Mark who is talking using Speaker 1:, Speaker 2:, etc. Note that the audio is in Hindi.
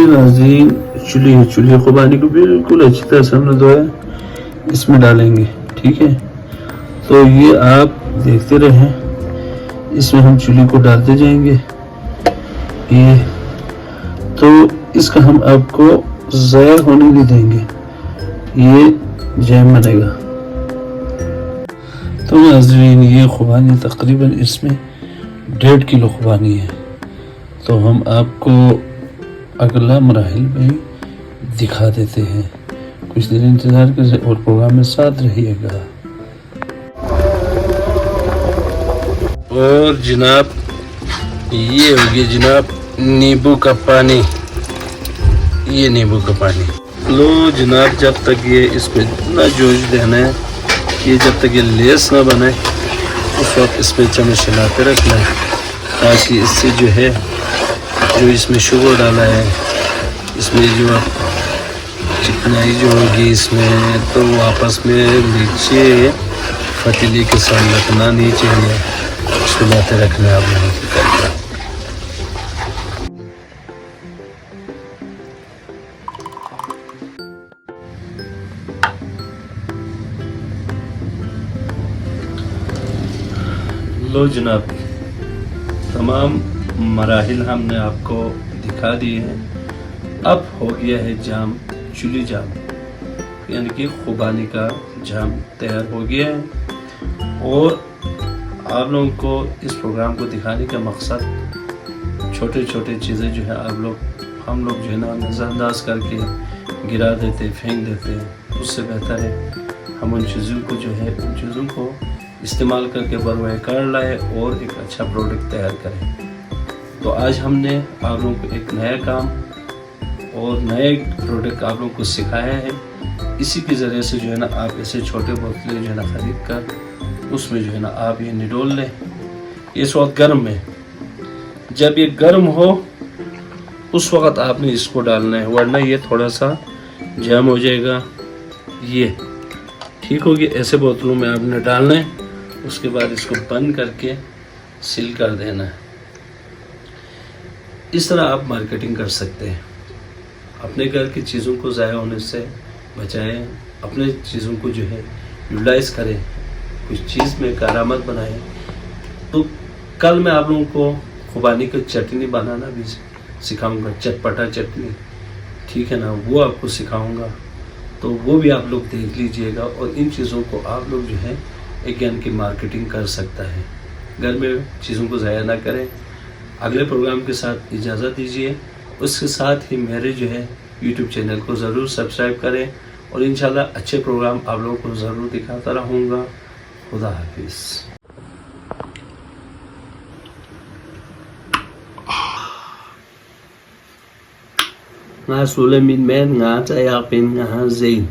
Speaker 1: जी नाज़रीन, चूल्हे खुबानी को बिल्कुल अच्छी तरह से हमने धोया, इसमें डालेंगे। ठीक है, तो ये आप देखते रहें, इसमें हम चूल्हे को डालते जाएंगे। ये तो इसका हम आपको ज़ाया होने नहीं देंगे, ये जैम बनेगा। तो नाज़रीन, ये खुबानी तकरीबन इसमें 1.5 किलो खुबानी है। तो हम आपको अगला मराहिल में दिखा देते हैं। कुछ देर इंतज़ार करें और प्रोग्राम में साथ रहिएगा। और जनाब, ये हो गया जनाब नींबू का पानी। ये नींबू का पानी लो जनाब, जब तक ये इसको इतना जोश देना है कि जब तक ये लेस ना बने उस वक्त इसमें चम्मच हिलाते रखना है, ताकि इससे जो है, जो इसमें शुगर डाला है, इसमें जो चिकनाई जो होगी इसमें, तो आपस में नीचे पतीले के साथ लगना नहीं चाहिए। इसको लाते रखना है आप लोगों की करके। लो जनाब, तमाम मराहिल हमने आपको दिखा दिए हैं। अब हो गया है जाम, चूल्ही जाम, यानी कि खुबानी का जाम तैयार हो गया है। और आप लोगों को इस प्रोग्राम को दिखाने का मकसद, छोटे छोटे चीज़ें जो है हम लोग जो है ना नज़रअंदाज करके गिरा देते, फेंक देते, उससे बेहतर है हम उन चीज़ों को जो है, उन चीज़ों को इस्तेमाल करके बरवकार लाए और एक अच्छा प्रोडक्ट तैयार करें। तो आज हमने आप लोगों को एक नया काम और नए प्रोडक्ट आप लोगों को सिखाया है। इसी के ज़रिए से जो है ना आप ऐसे छोटे बोतलें जो है ना ख़रीद कर उसमें जो है ना आप ये निडोल लें। इस वक्त गर्म है, जब ये गर्म हो उस वक्त आपने इसको डालना है, वरना ये थोड़ा सा जाम हो जाएगा। ये ठीक होगी, ऐसे बोतलों में आपने डालना है। उसके बाद इसको बंद करके सील कर देना है। इस तरह आप मार्केटिंग कर सकते हैं। अपने घर की चीज़ों को ज़ाया होने से बचाएं, अपने चीज़ों को जो है यूटिलाइज़ करें, कुछ चीज़ में करामत बनाएं। तो कल मैं आप लोगों को खुबानी की चटनी बनाना भी सिखाऊंगा, चटपटा चटनी, ठीक है ना, वो आपको सिखाऊंगा। तो वो भी आप लोग देख लीजिएगा। और इन चीज़ों को आप लोग जो है एक ज्ञान की मार्केटिंग कर सकता है। घर में चीज़ों को ज़ाया ना करें। अगले प्रोग्राम के साथ इजाज़त दीजिए। उसके साथ ही मेरे जो है यूट्यूब चैनल को ज़रूर सब्सक्राइब करें और इंशाल्लाह अच्छे प्रोग्राम आप लोगों को ज़रूर दिखाता रहूँगा। खुदा हाफिज़। Nga Suleiman men nga tayakin nga Zain.